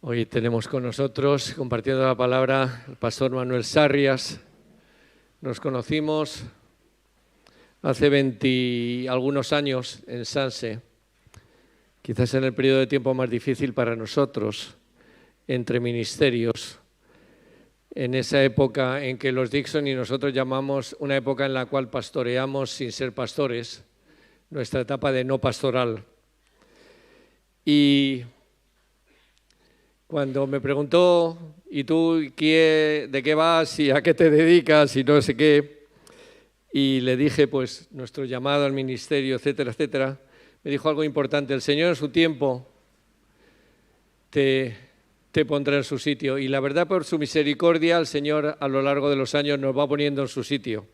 Hoy tenemos con nosotros, compartiendo la palabra, el pastor Manuel Sarrias. Nos conocimos hace 20 algunos años en Sanse, quizás en el periodo de tiempo más difícil para nosotros, entre ministerios, en esa época en que los Dixon y nosotros llamamos una época en la cual pastoreamos sin ser pastores, nuestra etapa de no pastoral. Y cuando me preguntó, ¿y tú de qué vas y a qué te dedicas y no sé qué? Y le dije, pues, nuestro llamado al ministerio, etcétera, etcétera. Me dijo algo importante: el Señor en su tiempo te pondrá en su sitio. Y la verdad, por su misericordia, el Señor a lo largo de los años nos va poniendo en su sitio.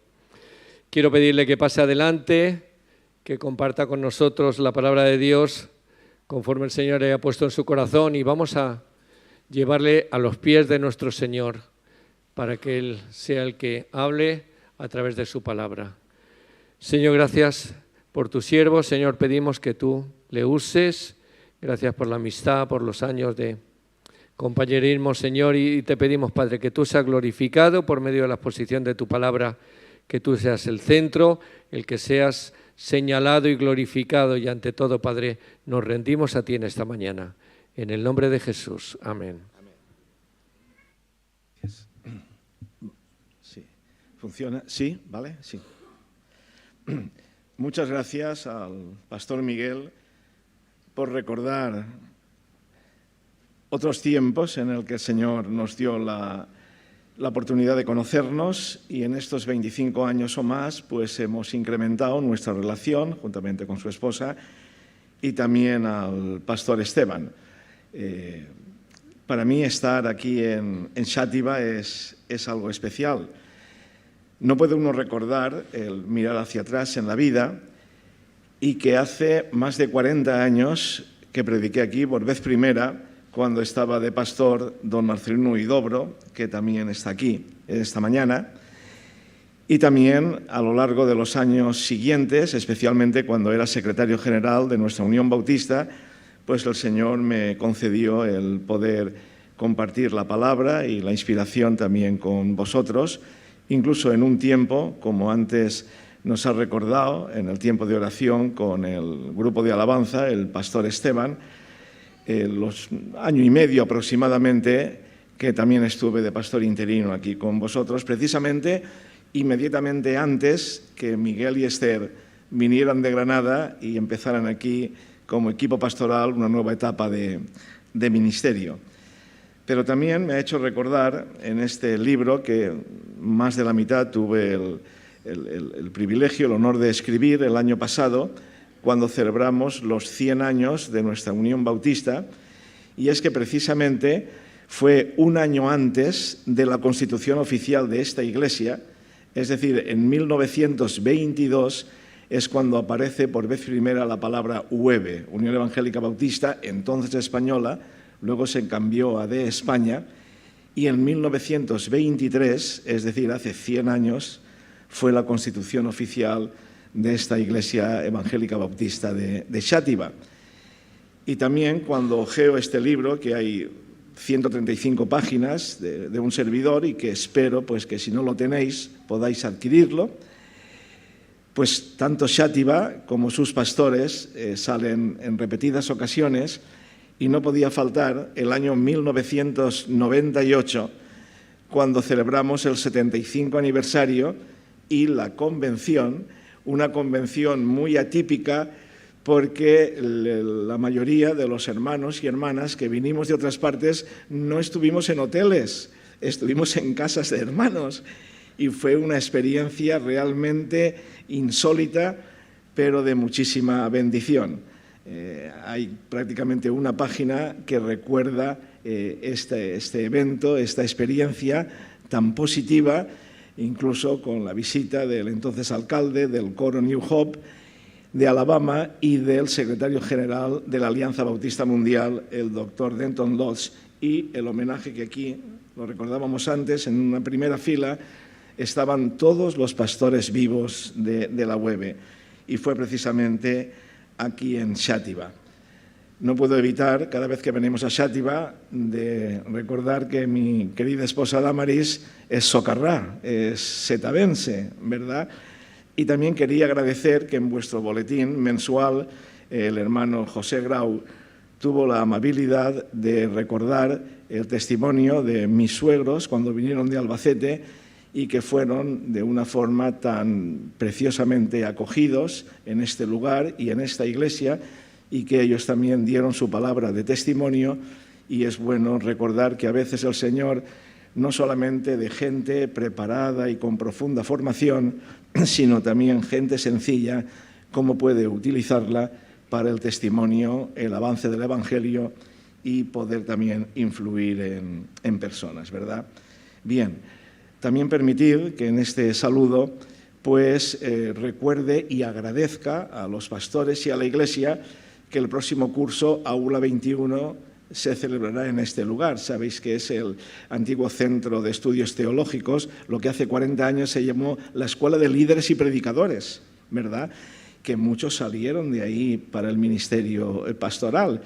Quiero pedirle que pase adelante, que comparta con nosotros la palabra de Dios, conforme el Señor le ha puesto en su corazón, y vamos a llevarle a los pies de nuestro Señor para que Él sea el que hable a través de su palabra. Señor, gracias por tu siervo. Señor, pedimos que tú le uses. Gracias por la amistad, por los años de compañerismo, Señor, y te pedimos, Padre, que tú seas glorificado por medio de la exposición de tu palabra, que tú seas el centro, el que seas señalado y glorificado, y ante todo, Padre, nos rendimos a ti en esta mañana. En el nombre de Jesús. Amén. Sí. ¿Funciona? ¿Sí? ¿Vale? Sí. Muchas gracias al pastor Miguel por recordar otros tiempos en el que el Señor nos dio la oportunidad de conocernos, y en estos 25 años o más pues hemos incrementado nuestra relación juntamente con su esposa y también al pastor Esteban. Para mí estar aquí en Xàtiva es algo especial. No puede uno recordar el mirar hacia atrás en la vida y que hace más de 40 años que prediqué aquí por vez primera, cuando estaba de pastor don Marcelino Huidobro, que también está aquí esta mañana, y también a lo largo de los años siguientes, especialmente cuando era secretario general de nuestra Unión Bautista, pues el Señor me concedió el poder compartir la palabra y la inspiración también con vosotros, incluso en un tiempo, como antes nos ha recordado, en el tiempo de oración con el grupo de alabanza, el pastor Esteban, los año y medio aproximadamente, que también estuve de pastor interino aquí con vosotros, precisamente inmediatamente antes que Miguel y Esther vinieran de Granada y empezaran aquí como equipo pastoral una nueva etapa de ministerio. Pero también me ha hecho recordar en este libro que más de la mitad tuve el privilegio, el honor de escribir el año pasado, cuando celebramos los 100 años de nuestra Unión Bautista, y es que precisamente fue un año antes de la constitución oficial de esta iglesia, es decir, en 1922 es cuando aparece por vez primera la palabra UEB, Unión Evangélica Bautista, entonces española, luego se cambió a de España, y en 1923, es decir, hace 100 años, fue la constitución oficial de esta Iglesia Evangélica Bautista de Xàtiva. Y también cuando ojeo este libro, que hay 135 páginas de un servidor, y que espero pues que si no lo tenéis podáis adquirirlo, pues tanto Xàtiva como sus pastores salen en repetidas ocasiones, y no podía faltar el año 1998, cuando celebramos el 75 aniversario y la convención, una convención muy atípica porque la mayoría de los hermanos y hermanas que vinimos de otras partes no estuvimos en hoteles, estuvimos en casas de hermanos, y fue una experiencia realmente insólita, pero de muchísima bendición. Hay prácticamente una página que recuerda este evento, esta experiencia tan positiva, incluso con la visita del entonces alcalde del coro New Hope de Alabama y del secretario general de la Alianza Bautista Mundial, el doctor Denton Lodge, y el homenaje que aquí, lo recordábamos antes, en una primera fila estaban todos los pastores vivos de la UEB, y fue precisamente aquí en Xàtiva. No puedo evitar, cada vez que venimos a Xàtiva, de recordar que mi querida esposa Damaris es socarrá, es setabense, ¿verdad? Y también quería agradecer que en vuestro boletín mensual el hermano José Grau tuvo la amabilidad de recordar el testimonio de mis suegros cuando vinieron de Albacete y que fueron de una forma tan preciosamente acogidos en este lugar y en esta iglesia, y que ellos también dieron su palabra de testimonio. Y es bueno recordar que a veces el Señor, no solamente de gente preparada y con profunda formación, sino también gente sencilla, cómo puede utilizarla para el testimonio, el avance del Evangelio y poder también influir en personas, ¿verdad? Bien, también permitir que en este saludo pues recuerde y agradezca a los pastores y a la Iglesia que el próximo curso, Aula 21, se celebrará en este lugar. Sabéis que es el antiguo Centro de Estudios Teológicos, lo que hace 40 años se llamó la Escuela de Líderes y Predicadores, ¿verdad?, que muchos salieron de ahí para el ministerio pastoral.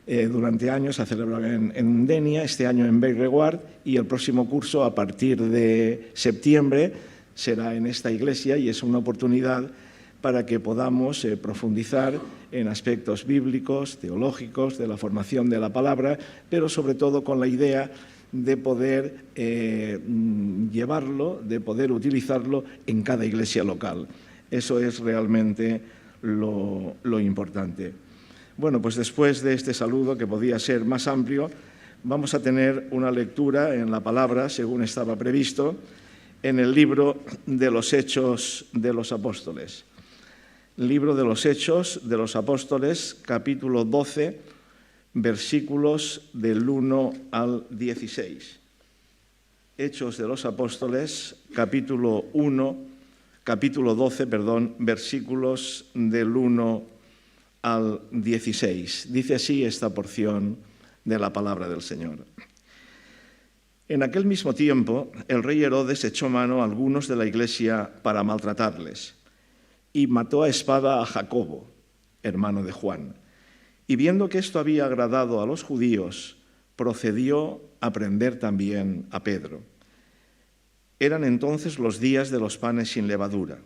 Durante años se celebraba en Denia, este año en Bellreguard, y el próximo curso, a partir de septiembre, será en esta iglesia, y es una oportunidad para que podamos profundizar en aspectos bíblicos, teológicos, de la formación de la palabra, pero sobre todo con la idea de poder llevarlo, de poder utilizarlo en cada iglesia local. Eso es realmente lo importante. Bueno, pues después de este saludo, que podía ser más amplio, vamos a tener una lectura en la palabra, según estaba previsto, en el libro de los Hechos de los Apóstoles. Libro de los Hechos de los Apóstoles, capítulo 12, versículos del 1 al 16. Hechos de los Apóstoles, capítulo 12, versículos del 1 al 16. Dice así esta porción de la palabra del Señor. En aquel mismo tiempo, el rey Herodes echó mano a algunos de la iglesia para maltratarles, y mató a espada a Jacobo, hermano de Juan. Y viendo que esto había agradado a los judíos, procedió a prender también a Pedro. Eran entonces los días de los panes sin levadura.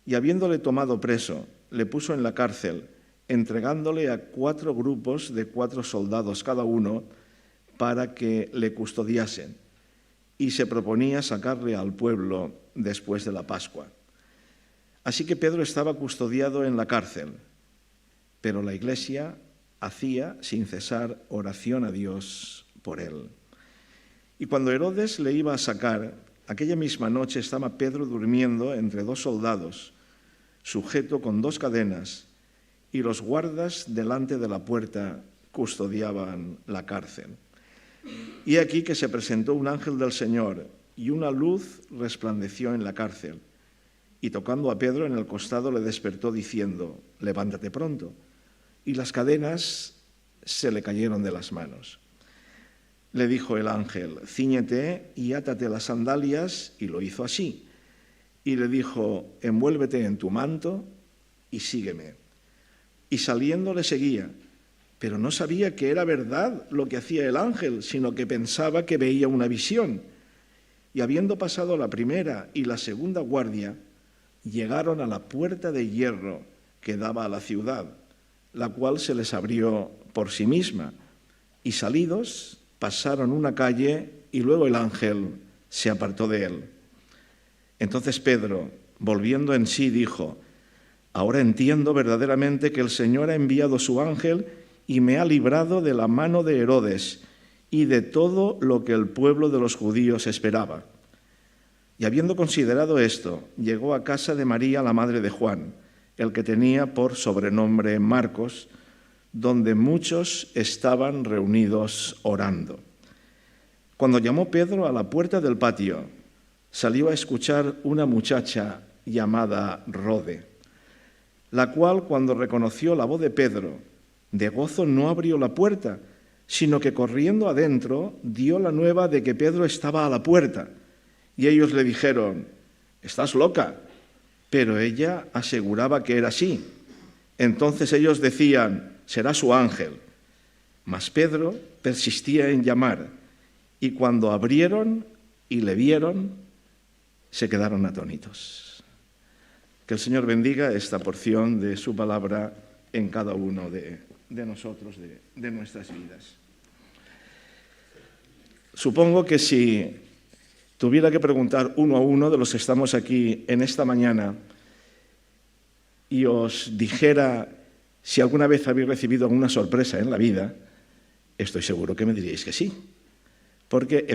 Y habiéndole tomado preso, le puso en la cárcel, entregándole a 4 grupos de 4 soldados cada uno, para que le custodiasen. Y se proponía sacarle al pueblo después de la Pascua. Así que Pedro estaba custodiado en la cárcel, pero la iglesia hacía sin cesar oración a Dios por él. Y cuando Herodes le iba a sacar, aquella misma noche estaba Pedro durmiendo entre 2 soldados, sujeto con 2 cadenas, y los guardas delante de la puerta custodiaban la cárcel. Y aquí que se presentó un ángel del Señor, y una luz resplandeció en la cárcel. Y tocando a Pedro en el costado le despertó diciendo, levántate pronto. Y las cadenas se le cayeron de las manos. Le dijo el ángel, cíñete y átate las sandalias, y lo hizo así. Y le dijo, envuélvete en tu manto y sígueme. Y saliendo le seguía, pero no sabía que era verdad lo que hacía el ángel, sino que pensaba que veía una visión. Y habiendo pasado la primera y la segunda guardia, llegaron a la puerta de hierro que daba a la ciudad, la cual se les abrió por sí misma, y salidos pasaron una calle y luego el ángel se apartó de él. Entonces Pedro, volviendo en sí, dijo, ahora entiendo verdaderamente que el Señor ha enviado su ángel y me ha librado de la mano de Herodes y de todo lo que el pueblo de los judíos esperaba. Y habiendo considerado esto, llegó a casa de María, la madre de Juan, el que tenía por sobrenombre Marcos, donde muchos estaban reunidos orando. Cuando llamó Pedro a la puerta del patio, salió a escuchar una muchacha llamada Rode, la cual, cuando reconoció la voz de Pedro, de gozo no abrió la puerta, sino que corriendo adentro dio la nueva de que Pedro estaba a la puerta. Y ellos le dijeron, ¿estás loca? Pero ella aseguraba que era así. Entonces ellos decían, será su ángel. Mas Pedro persistía en llamar, y cuando abrieron y le vieron, se quedaron atónitos. Que el Señor bendiga esta porción de su palabra en cada uno de nosotros, de nuestras vidas. Supongo que si tuviera que preguntar uno a uno de los que estamos aquí en esta mañana y os dijera si alguna vez habéis recibido alguna sorpresa en la vida, estoy seguro que me diríais que sí, porque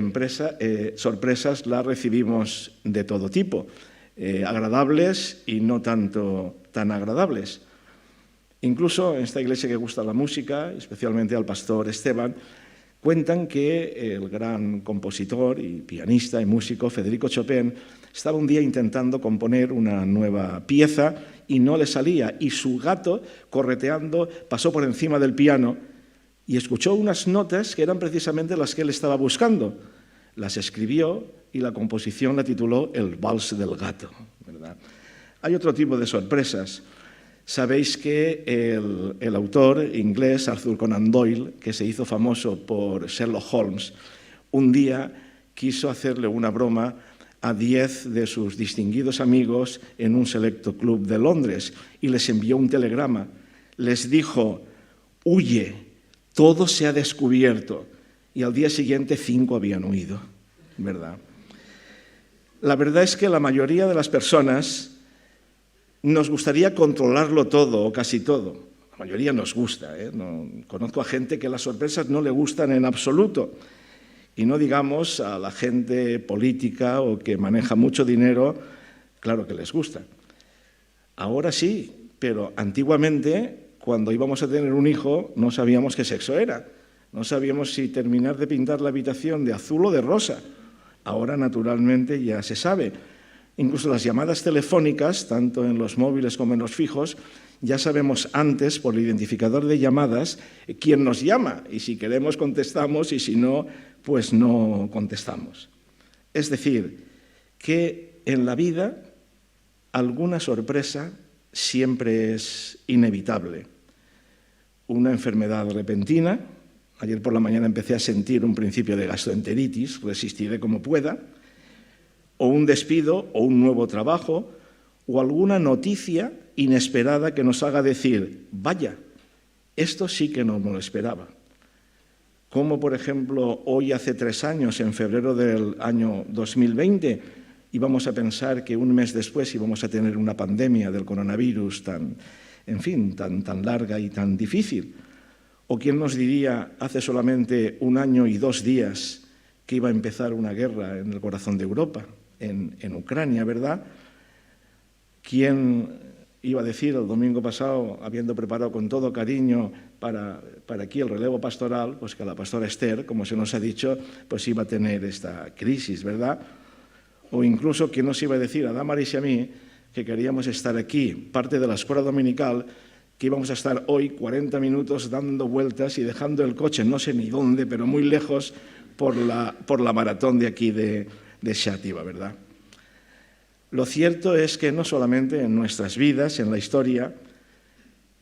sorpresas las recibimos de todo tipo, agradables y no tanto tan agradables. Incluso en esta iglesia que gusta la música, especialmente al pastor Esteban, cuentan que el gran compositor y pianista y músico Federico Chopin estaba un día intentando componer una nueva pieza y no le salía, y su gato, correteando, pasó por encima del piano y escuchó unas notas que eran precisamente las que él estaba buscando. Las escribió y la composición la tituló El Vals del Gato, ¿verdad? Hay otro tipo de sorpresas. Sabéis que el autor inglés Arthur Conan Doyle, que se hizo famoso por Sherlock Holmes, un día quiso hacerle una broma a 10 de sus distinguidos amigos en un selecto club de Londres y les envió un telegrama. Les dijo: huye, todo se ha descubierto. Y al día siguiente 5 habían huido, ¿verdad? La verdad es que la mayoría de las personas nos gustaría controlarlo todo o casi todo. La mayoría nos gusta, ¿eh? No, conozco a gente que las sorpresas no le gustan en absoluto. Y no digamos a la gente política o que maneja mucho dinero, claro que les gusta. Ahora sí, pero antiguamente, cuando íbamos a tener un hijo, no sabíamos qué sexo era. No sabíamos si terminar de pintar la habitación de azul o de rosa. Ahora, naturalmente, ya se sabe. Incluso las llamadas telefónicas, tanto en los móviles como en los fijos, ya sabemos antes, por el identificador de llamadas, quién nos llama. Y si queremos, contestamos, y si no, pues no contestamos. Es decir, que en la vida alguna sorpresa siempre es inevitable. Una enfermedad repentina. Ayer por la mañana empecé a sentir un principio de gastroenteritis, resistiré como pueda, o un despido, o un nuevo trabajo, o alguna noticia inesperada que nos haga decir: vaya, esto sí que no me lo esperaba. Como, por ejemplo, hoy hace 3 años, en febrero del año 2020, íbamos a pensar que un mes después íbamos a tener una pandemia del coronavirus tan larga y tan difícil. ¿O quién nos diría hace solamente 1 año y 2 días que iba a empezar una guerra en el corazón de Europa, en Ucrania, ¿verdad? ¿Quién iba a decir el domingo pasado, habiendo preparado con todo cariño para aquí el relevo pastoral, pues que la pastora Esther, como se nos ha dicho, pues iba a tener esta crisis, ¿verdad? O incluso, ¿quién nos iba a decir a Damaris y a mí que queríamos estar aquí, parte de la escuela dominical, que íbamos a estar hoy 40 minutos dando vueltas y dejando el coche, no sé ni dónde, pero muy lejos, por la maratón de aquí de Xàtiva, ¿verdad? Lo cierto es que no solamente en nuestras vidas, en la historia,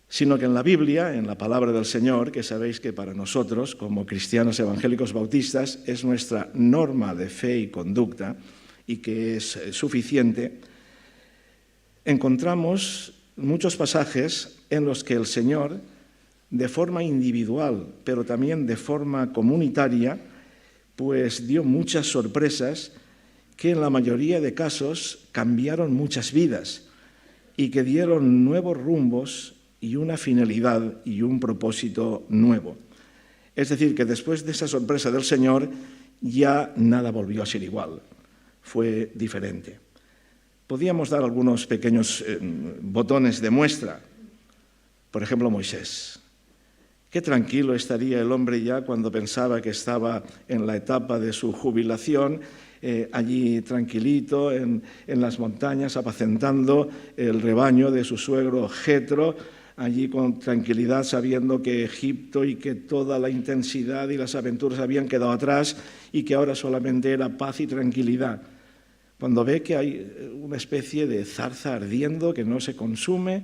sino que en la Biblia, en la palabra del Señor, que sabéis que para nosotros, como cristianos evangélicos bautistas, es nuestra norma de fe y conducta y que es suficiente, encontramos muchos pasajes en los que el Señor, de forma individual, pero también de forma comunitaria, pues dio muchas sorpresas que en la mayoría de casos cambiaron muchas vidas y que dieron nuevos rumbos y una finalidad y un propósito nuevo. Es decir, que después de esa sorpresa del Señor ya nada volvió a ser igual, fue diferente. Podíamos dar algunos pequeños botones de muestra. Por ejemplo, Moisés. Qué tranquilo estaría el hombre ya cuando pensaba que estaba en la etapa de su jubilación, allí tranquilito en las montañas, apacentando el rebaño de su suegro Jetro, allí con tranquilidad, sabiendo que Egipto y que toda la intensidad y las aventuras habían quedado atrás y que ahora solamente era paz y tranquilidad. Cuando ve que hay una especie de zarza ardiendo que no se consume,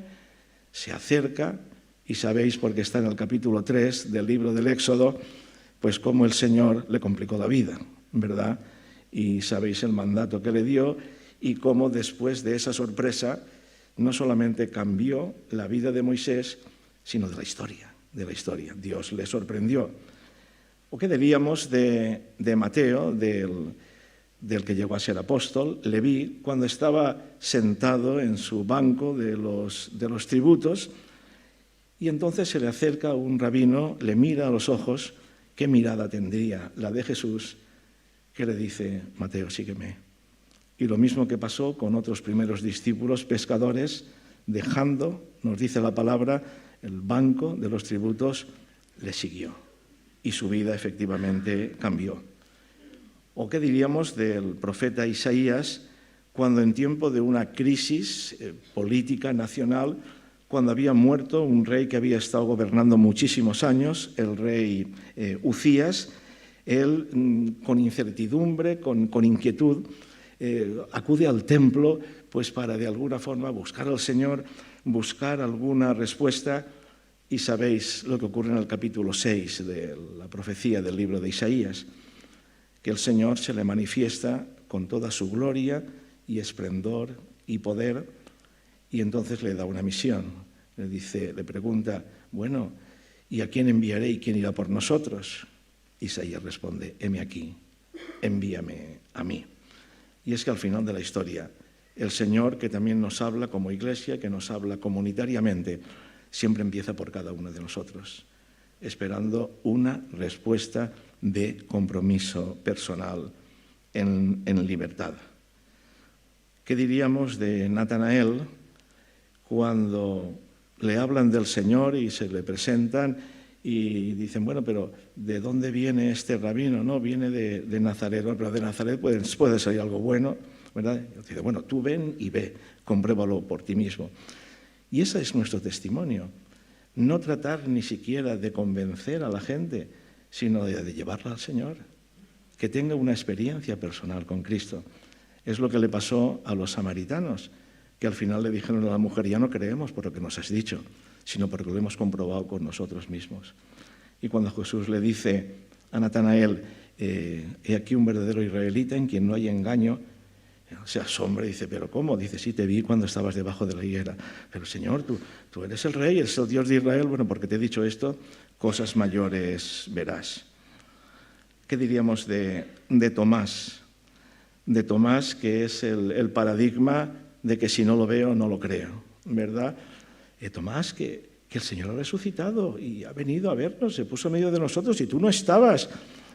se acerca Y sabéis, porque está en el capítulo 3 del libro del Éxodo, pues cómo el Señor le complicó la vida, ¿verdad? Y sabéis el mandato que le dio y cómo después de esa sorpresa no solamente cambió la vida de Moisés, sino de la historia. Dios le sorprendió. ¿O qué diríamos de Mateo, del que llegó a ser apóstol, Leví, cuando estaba sentado en su banco de los tributos, y entonces se le acerca un rabino, le mira a los ojos? ¿Qué mirada tendría la de Jesús, que le dice: Mateo, sígueme? Y lo mismo que pasó con otros primeros discípulos pescadores, dejando, nos dice la palabra, el banco de los tributos, le siguió. Y su vida efectivamente cambió. ¿O qué diríamos del profeta Isaías, cuando en tiempo de una crisis política nacional, cuando había muerto un rey que había estado gobernando muchísimos años, el rey Uzías, él con incertidumbre, con inquietud, acude al templo pues para de alguna forma buscar al Señor, buscar alguna respuesta, y sabéis lo que ocurre en el capítulo 6 de la profecía del libro de Isaías, que el Señor se le manifiesta con toda su gloria y esplendor y poder, y entonces le da una misión. Le pregunta: bueno, ¿y a quién enviaré y quién irá por nosotros? Isaías responde: heme aquí, envíame a mí. Y es que al final de la historia, el Señor, que también nos habla como iglesia, que nos habla comunitariamente, siempre empieza por cada uno de nosotros, esperando una respuesta de compromiso personal en libertad. ¿Qué diríamos de Natanael cuando le hablan del Señor y se le presentan y dicen: bueno, pero ¿de dónde viene este rabino? No, viene de Nazaret. Bueno, pero de Nazaret puede salir algo bueno, ¿verdad? Y dice: bueno, tú ven y ve, compruébalo por ti mismo. Y ese es nuestro testimonio. No tratar ni siquiera de convencer a la gente, sino de llevarla al Señor, que tenga una experiencia personal con Cristo. Es lo que le pasó a los samaritanos, que al final le dijeron a la mujer: ya no creemos por lo que nos has dicho, sino porque lo hemos comprobado con nosotros mismos. Y cuando Jesús le dice a Natanael: he aquí un verdadero israelita en quien no hay engaño, se asombra y dice: ¿pero cómo? Dice: sí, te vi cuando estabas debajo de la higuera. Pero Señor, tú eres el Rey, eres el Dios de Israel. Bueno, porque te he dicho esto, cosas mayores verás. ¿Qué diríamos de Tomás? De Tomás, que es el paradigma de que si no lo veo, no lo creo, ¿verdad? Tomás, que el Señor ha resucitado y ha venido a vernos, se puso en medio de nosotros y tú no estabas.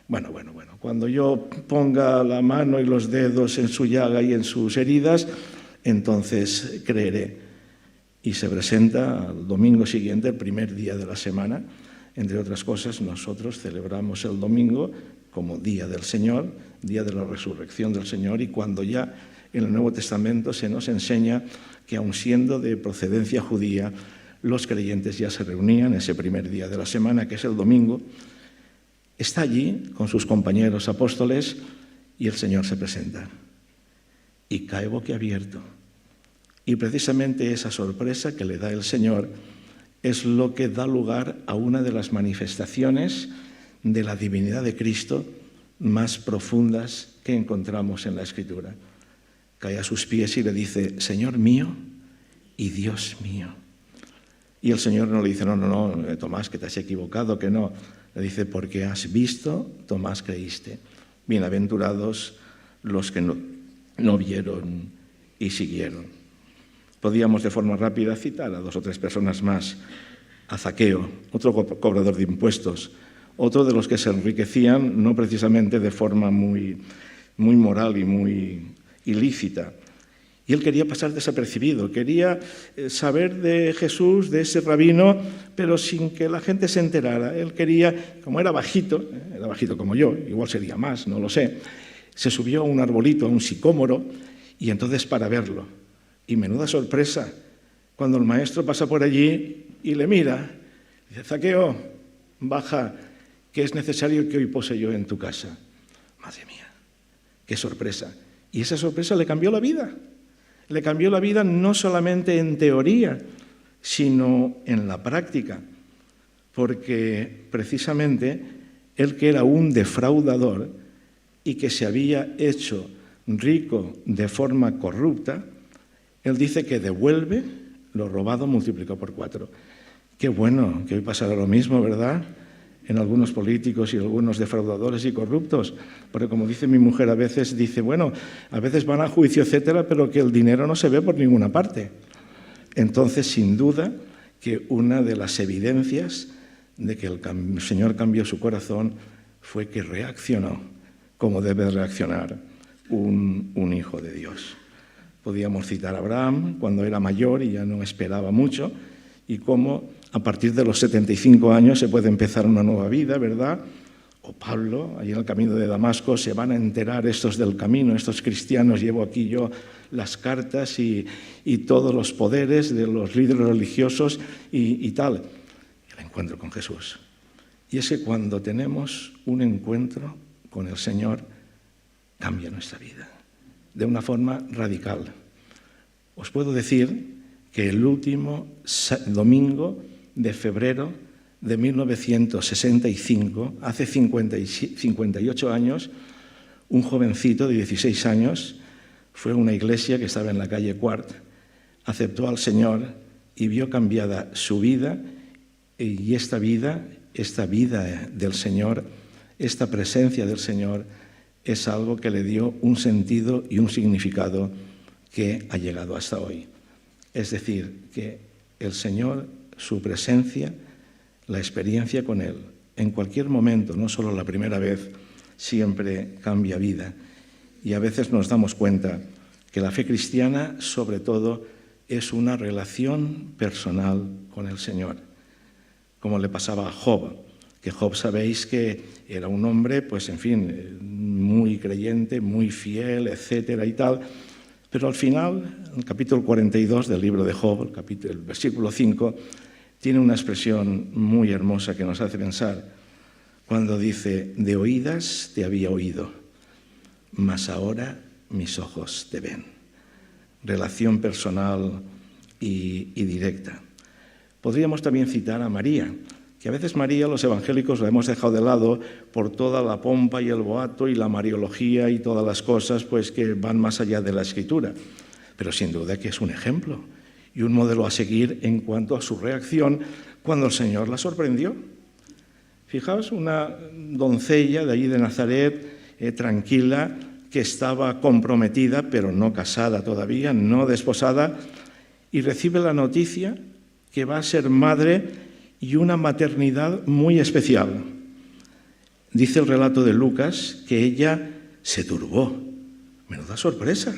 Bueno, cuando yo ponga la mano y los dedos en su llaga y en sus heridas, entonces creeré. Y se presenta al domingo siguiente, el primer día de la semana. Entre otras cosas, nosotros celebramos el domingo como Día del Señor, Día de la Resurrección del Señor, y cuando ya en el Nuevo Testamento se nos enseña que, aun siendo de procedencia judía, los creyentes ya se reunían ese primer día de la semana, que es el domingo. Está allí con sus compañeros apóstoles y el Señor se presenta y cae boquiabierto. Y precisamente esa sorpresa que le da el Señor es lo que da lugar a una de las manifestaciones de la divinidad de Cristo más profundas que encontramos en la Escritura. Cae a sus pies y le dice: Señor mío y Dios mío. Y el Señor no le dice: no, Tomás, que te has equivocado, que no. Le dice: porque has visto, Tomás, creíste. Bienaventurados los que no vieron y siguieron. Podríamos de forma rápida citar a 2 o 3 personas más. A Zaqueo, otro cobrador de impuestos, otro de los que se enriquecían no precisamente de forma muy moral y muy ilícita. Y él quería pasar desapercibido, quería saber de Jesús, de ese rabino, pero sin que la gente se enterara. Él quería, como era bajito como yo, igual sería más, no lo sé, se subió a un arbolito, a un sicómoro, y entonces para verlo. Y menuda sorpresa, cuando el maestro pasa por allí y le mira, dice: Zaqueo, baja, que es necesario que hoy pose yo en tu casa. Madre mía, qué sorpresa. Y esa sorpresa le cambió la vida. Le cambió la vida no solamente en teoría, sino en la práctica, porque precisamente él, que era un defraudador y que se había hecho rico de forma corrupta, él dice que devuelve lo robado multiplicado por 4. Qué bueno que hoy pasará lo mismo, ¿verdad?, en algunos políticos y algunos defraudadores y corruptos, porque como dice mi mujer a veces, dice, bueno, a veces van a juicio, etcétera, pero que el dinero no se ve por ninguna parte. Entonces, sin duda, que una de las evidencias de que el Señor cambió su corazón fue que reaccionó como debe reaccionar un hijo de Dios. Podíamos citar a Abraham cuando era mayor y ya no esperaba mucho, y cómo a partir de los 75 años se puede empezar una nueva vida, ¿verdad? O Pablo, allí en el camino de Damasco, se van a enterar estos del camino, estos cristianos, llevo aquí yo las cartas y todos los poderes de los líderes religiosos y tal. El encuentro con Jesús. Y es que cuando tenemos un encuentro con el Señor, cambia nuestra vida de una forma radical. Os puedo decir que el último domingo de febrero de 1965, hace 58 años, un jovencito de 16 años fue a una iglesia que estaba en la calle Quart, aceptó al Señor y vio cambiada su vida, y esta vida del Señor, esta presencia del Señor, es algo que le dio un sentido y un significado que ha llegado hasta hoy. Es decir, que el Señor, su presencia, la experiencia con Él, en cualquier momento, no solo la primera vez, siempre cambia vida. Y a veces nos damos cuenta que la fe cristiana, sobre todo, es una relación personal con el Señor, como le pasaba a Job, que Job, sabéis que era un hombre, pues en fin, muy creyente, muy fiel, etcétera y tal, pero al final, en el capítulo 42 del libro de Job, el versículo 5, tiene una expresión muy hermosa que nos hace pensar, cuando dice, de oídas te había oído, mas ahora mis ojos te ven. Relación personal y directa. Podríamos también citar a María, que a veces María, los evangélicos, la hemos dejado de lado por toda la pompa y el boato y la mariología y todas las cosas pues, que van más allá de la Escritura. Pero sin duda que es un ejemplo y un modelo a seguir en cuanto a su reacción cuando el Señor la sorprendió. Fijaos, una doncella de allí de Nazaret, tranquila, que estaba comprometida, pero no casada todavía, no desposada, y recibe la noticia que va a ser madre y una maternidad muy especial. Dice el relato de Lucas que ella se turbó. Menuda sorpresa.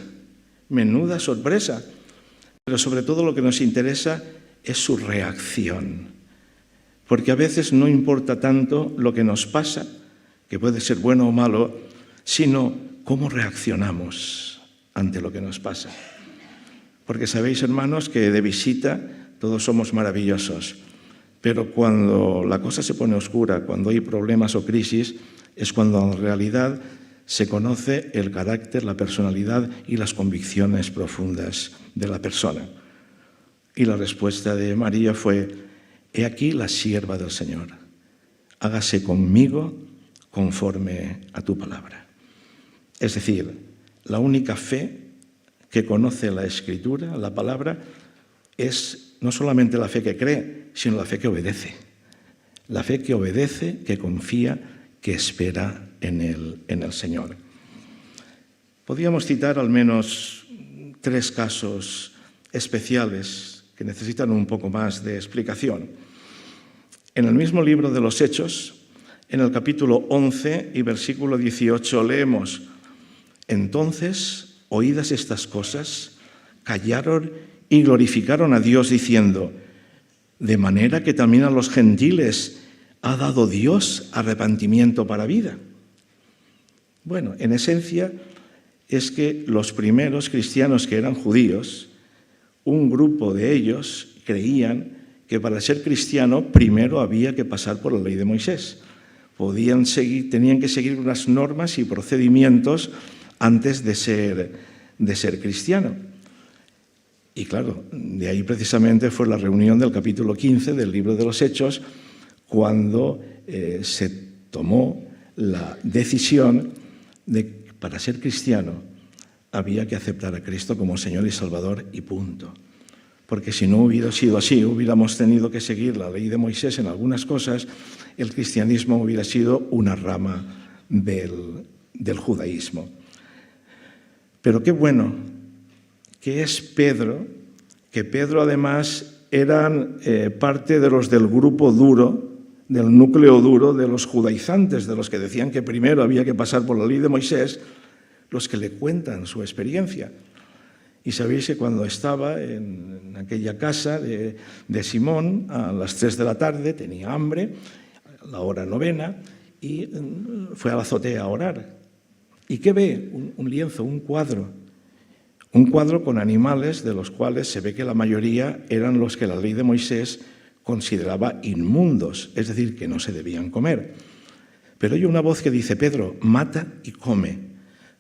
Pero sobre todo lo que nos interesa es su reacción. Porque a veces no importa tanto lo que nos pasa, que puede ser bueno o malo, sino cómo reaccionamos ante lo que nos pasa. Porque sabéis, hermanos, que de visita todos somos maravillosos. Pero cuando la cosa se pone oscura, cuando hay problemas o crisis, es cuando en realidad se conoce el carácter, la personalidad y las convicciones profundas de la persona. Y la respuesta de María fue, he aquí la sierva del Señor, hágase conmigo conforme a tu palabra. Es decir, la única fe que conoce la Escritura, la palabra, es no solamente la fe que cree, sino la fe que obedece. La fe que obedece, que confía, que espera en el Señor. Podríamos citar al menos 3 casos especiales que necesitan un poco más de explicación. En el mismo libro de los Hechos, en el capítulo 11 y versículo 18, leemos, entonces, oídas estas cosas, callaron y glorificaron a Dios diciendo, de manera que también a los gentiles ha dado Dios arrepentimiento para vida. Bueno, en esencia es que los primeros cristianos que eran judíos, un grupo de ellos creían que para ser cristiano primero había que pasar por la ley de Moisés. Tenían que seguir unas normas y procedimientos antes de ser cristiano. Y claro, de ahí precisamente fue la reunión del capítulo 15 del libro de los Hechos, cuando se tomó la decisión de que para ser cristiano había que aceptar a Cristo como Señor y Salvador y punto. Porque si no hubiera sido así, hubiéramos tenido que seguir la ley de Moisés en algunas cosas, el cristianismo hubiera sido una rama del judaísmo. Pero qué bueno que es Pedro, que Pedro además eran parte de los del grupo duro, del núcleo duro de los judaizantes, de los que decían que primero había que pasar por la ley de Moisés, los que le cuentan su experiencia. Y sabéis que cuando estaba en aquella casa de Simón, a las 3 de la tarde, tenía hambre, la hora novena, y fue a la azotea a orar. ¿Y qué ve? Un lienzo, un cuadro con animales de los cuales se ve que la mayoría eran los que la ley de Moisés consideraba inmundos, es decir, que no se debían comer. Pero hay una voz que dice: Pedro, mata y come.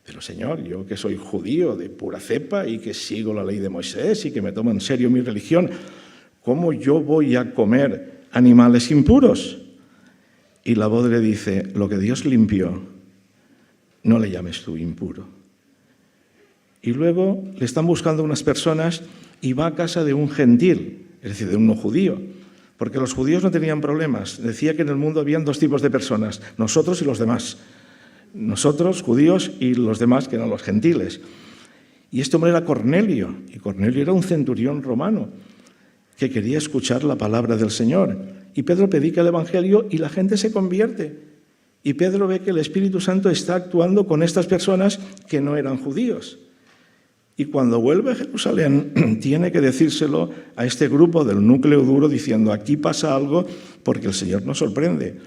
Pero Señor, yo que soy judío de pura cepa y que sigo la ley de Moisés y que me tomo en serio mi religión, ¿cómo yo voy a comer animales impuros? Y la voz le dice: lo que Dios limpió, no le llames tú impuro. Y luego le están buscando unas personas y va a casa de un gentil, es decir, de un no judío, porque los judíos no tenían problemas. Decía que en el mundo habían 2 tipos de personas, nosotros y los demás. Nosotros, judíos, y los demás, que eran los gentiles. Y este hombre era Cornelio, y Cornelio era un centurión romano que quería escuchar la palabra del Señor. Y Pedro predica el Evangelio y la gente se convierte. Y Pedro ve que el Espíritu Santo está actuando con estas personas que no eran judíos. Y cuando vuelve a Jerusalén, tiene que decírselo a este grupo del núcleo duro, diciendo: aquí pasa algo porque el Señor nos sorprende.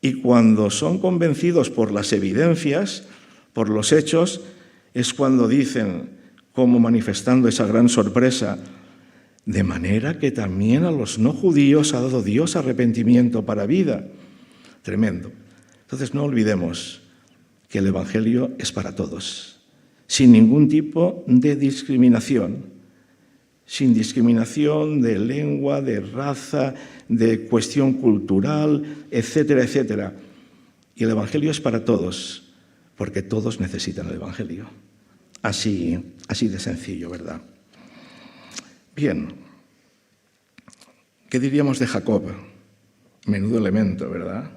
Y cuando son convencidos por las evidencias, por los hechos, es cuando dicen, como manifestando esa gran sorpresa: de manera que también a los no judíos ha dado Dios arrepentimiento para vida. Tremendo. Entonces no olvidemos que el Evangelio es para todos, sin ningún tipo de discriminación. Sin discriminación de lengua, de raza, de cuestión cultural, etcétera, etcétera. Y el Evangelio es para todos, porque todos necesitan el Evangelio. Así de sencillo, ¿verdad? Bien, ¿qué diríamos de Jacob? Menudo elemento, ¿verdad?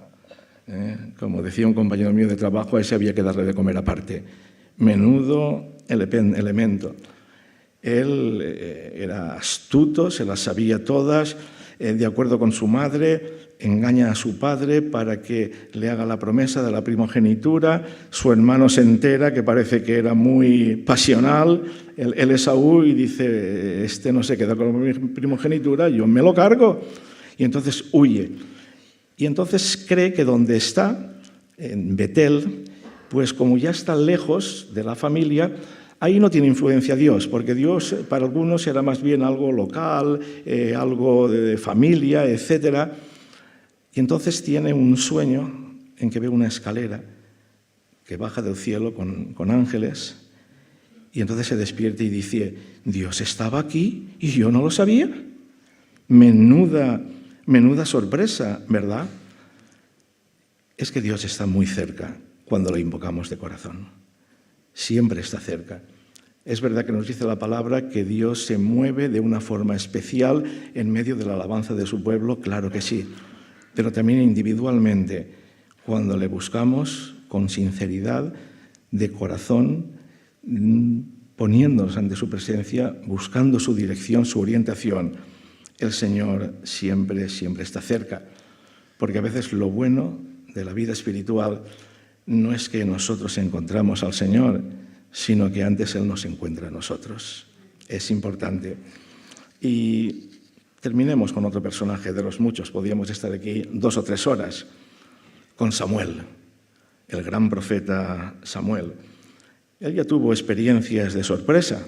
Como decía un compañero mío de trabajo, a ese había que darle de comer aparte. Menudo elemento. Él era astuto, se las sabía todas, de acuerdo con su madre, engaña a su padre para que le haga la promesa de la primogenitura. Su hermano se entera, que parece que era muy pasional, él es Esaú, y dice: este no se queda con la primogenitura, yo me lo cargo. Y entonces huye. Y entonces cree que donde está, en Betel, pues como ya está lejos de la familia, ahí no tiene influencia Dios, porque Dios para algunos era más bien algo local, algo de familia, etc. Y entonces tiene un sueño en que ve una escalera que baja del cielo con ángeles, y entonces se despierta y dice: Dios estaba aquí y yo no lo sabía. Menuda sorpresa, ¿verdad? Es que Dios está muy cerca cuando lo invocamos de corazón. Siempre está cerca. Es verdad que nos dice la palabra que Dios se mueve de una forma especial en medio de la alabanza de su pueblo, claro que sí, pero también individualmente, cuando le buscamos con sinceridad, de corazón, poniéndonos ante su presencia, buscando su dirección, su orientación. El Señor siempre está cerca, porque a veces lo bueno de la vida espiritual no es que nosotros encontramos al Señor, sino que antes Él nos encuentra a nosotros. Es importante. Y terminemos con otro personaje de los muchos. Podríamos estar aquí 2 o 3 horas con Samuel, el gran profeta Samuel. Él ya tuvo experiencias de sorpresa.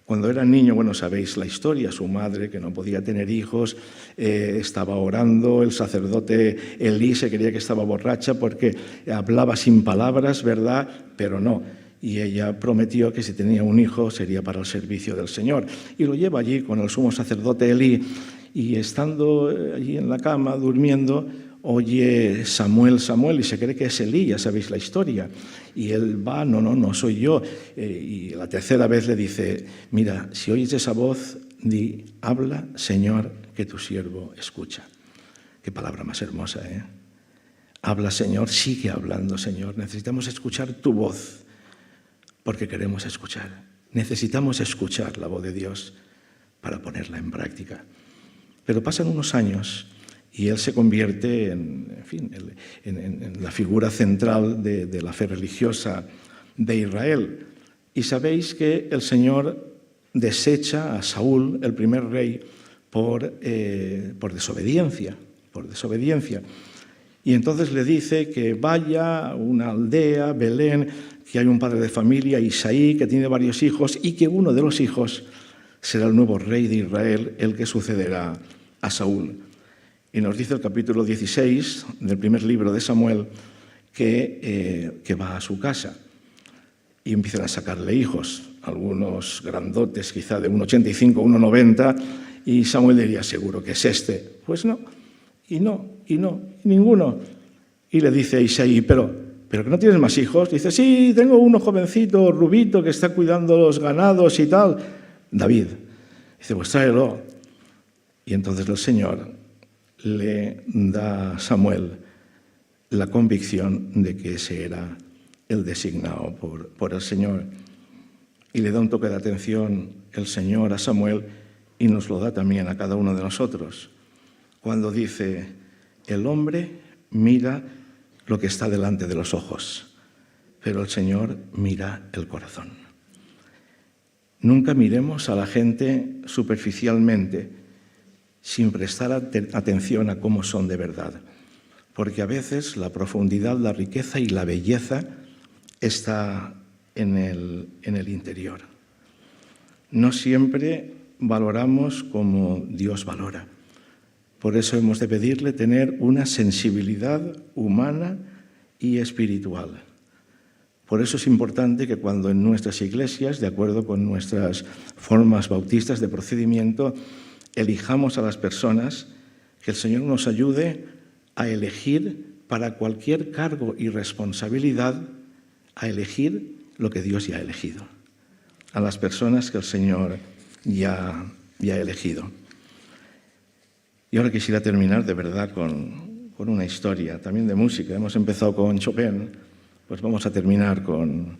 Cuando era niño, bueno, sabéis la historia, su madre, que no podía tener hijos, estaba orando, el sacerdote Elí se creía que estaba borracha porque hablaba sin palabras, ¿verdad? Pero no. y ella prometió que si tenía un hijo sería para el servicio del Señor. Y lo lleva allí con el sumo sacerdote Elí, y estando allí en la cama, durmiendo, oye Samuel, Samuel, y se cree que es Elí, ya sabéis la historia. Y él va, no soy yo. Y la tercera vez le dice, mira, si oyes esa voz, di, habla, Señor, que tu siervo escucha. Qué palabra más hermosa, ¿eh? Habla, Señor, sigue hablando, Señor. Necesitamos escuchar tu voz, porque queremos escuchar. Necesitamos escuchar la voz de Dios para ponerla en práctica. Pero pasan unos años y él se convierte en la figura central de la fe religiosa de Israel. Y sabéis que el Señor desecha a Saúl, el primer rey, por desobediencia. Y entonces le dice que vaya a una aldea, Belén, que hay un padre de familia, Isaí, que tiene varios hijos, y que uno de los hijos será el nuevo rey de Israel, el que sucederá a Saúl. Y nos dice el capítulo 16 del primer libro de Samuel que va a su casa y empiezan a sacarle hijos, algunos grandotes, quizá de 1,85, 1,90, y Samuel diría, seguro que es este. Pues no, y ninguno. Y le dice a Isaí, pero que no tienes más hijos. Dice, sí, tengo uno jovencito, rubito, que está cuidando los ganados y tal. David. Dice, pues tráelo. Y entonces el Señor le da a Samuel la convicción de que ese era el designado por el Señor. Y le da un toque de atención el Señor a Samuel y nos lo da también a cada uno de nosotros. Cuando dice, el hombre mira lo que está delante de los ojos, pero el Señor mira el corazón. Nunca miremos a la gente superficialmente, sin prestar atención a cómo son de verdad, porque a veces la profundidad, la riqueza y la belleza está en el interior. No siempre valoramos como Dios valora. Por eso hemos de pedirle tener una sensibilidad humana y espiritual. Por eso es importante que cuando en nuestras iglesias, de acuerdo con nuestras formas bautistas de procedimiento, elijamos a las personas, que el Señor nos ayude a elegir para cualquier cargo y responsabilidad, a elegir lo que Dios ya ha elegido, a las personas que el Señor ya ha elegido. Y ahora quisiera terminar de verdad con una historia, también de música. Hemos empezado con Chopin, pues vamos a terminar con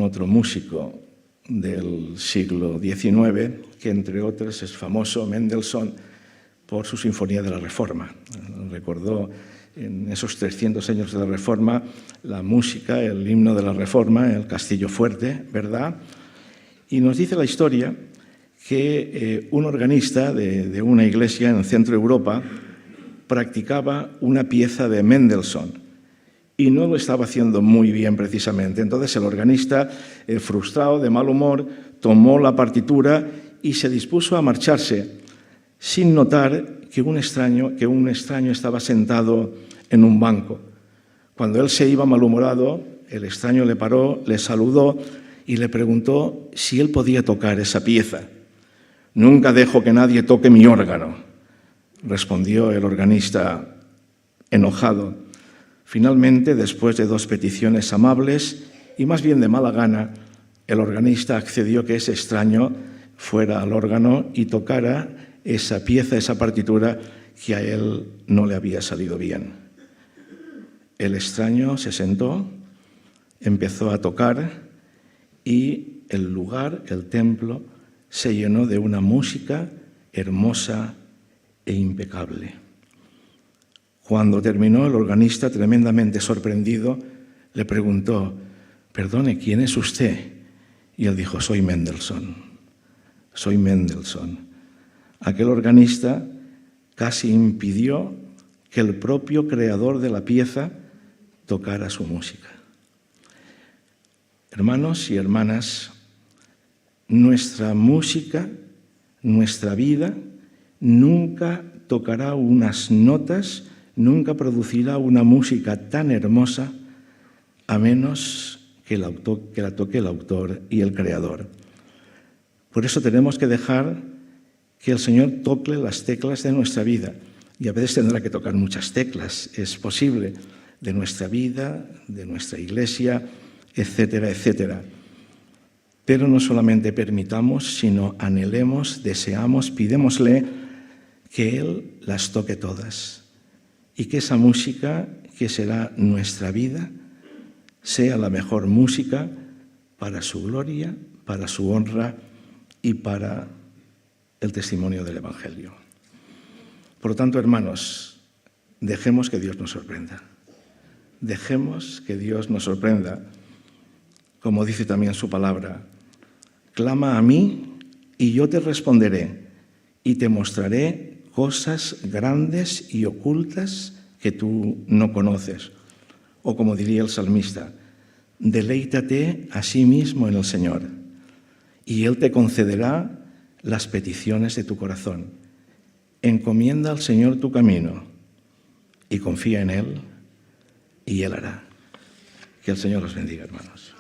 otro músico del siglo XIX, que entre otros es famoso, Mendelssohn, por su Sinfonía de la Reforma. Recordó en esos 300 años de la Reforma la música, el himno de la Reforma, el Castillo Fuerte, ¿verdad? Y nos dice la historia que un organista de una iglesia en el centro de Europa practicaba una pieza de Mendelssohn y no lo estaba haciendo muy bien precisamente. Entonces el organista, frustrado, de mal humor, tomó la partitura y se dispuso a marcharse sin notar que un extraño estaba sentado en un banco. Cuando él se iba malhumorado, el extraño le paró, le saludó y le preguntó si él podía tocar esa pieza. «Nunca dejo que nadie toque mi órgano», respondió el organista enojado. Finalmente, después de 2 peticiones amables y más bien de mala gana, el organista accedió que ese extraño fuera al órgano y tocara esa pieza, esa partitura que a él no le había salido bien. El extraño se sentó, empezó a tocar y el lugar, el templo, se llenó de una música hermosa e impecable. Cuando terminó, el organista, tremendamente sorprendido, le preguntó, «Perdone, ¿quién es usted?» Y él dijo, «Soy Mendelssohn, soy Mendelssohn». Aquel organista casi impidió que el propio creador de la pieza tocara su música. Hermanos y hermanas, nuestra música, nuestra vida, nunca tocará unas notas, nunca producirá una música tan hermosa, a menos que la toque el autor y el creador. Por eso tenemos que dejar que el Señor toque las teclas de nuestra vida. Y a veces tendrá que tocar muchas teclas, es posible, de nuestra vida, de nuestra iglesia, etcétera, etcétera. Pero no solamente permitamos, sino anhelemos, deseamos, pidémosle que Él las toque todas y que esa música, que será nuestra vida, sea la mejor música para su gloria, para su honra y para el testimonio del Evangelio. Por lo tanto, hermanos, dejemos que Dios nos sorprenda. Dejemos que Dios nos sorprenda, como dice también su palabra. Clama a mí y yo te responderé y te mostraré cosas grandes y ocultas que tú no conoces. O como diría el salmista, deleítate a sí mismo en el Señor y Él te concederá las peticiones de tu corazón. Encomienda al Señor tu camino y confía en Él y Él hará. Que el Señor los bendiga, hermanos.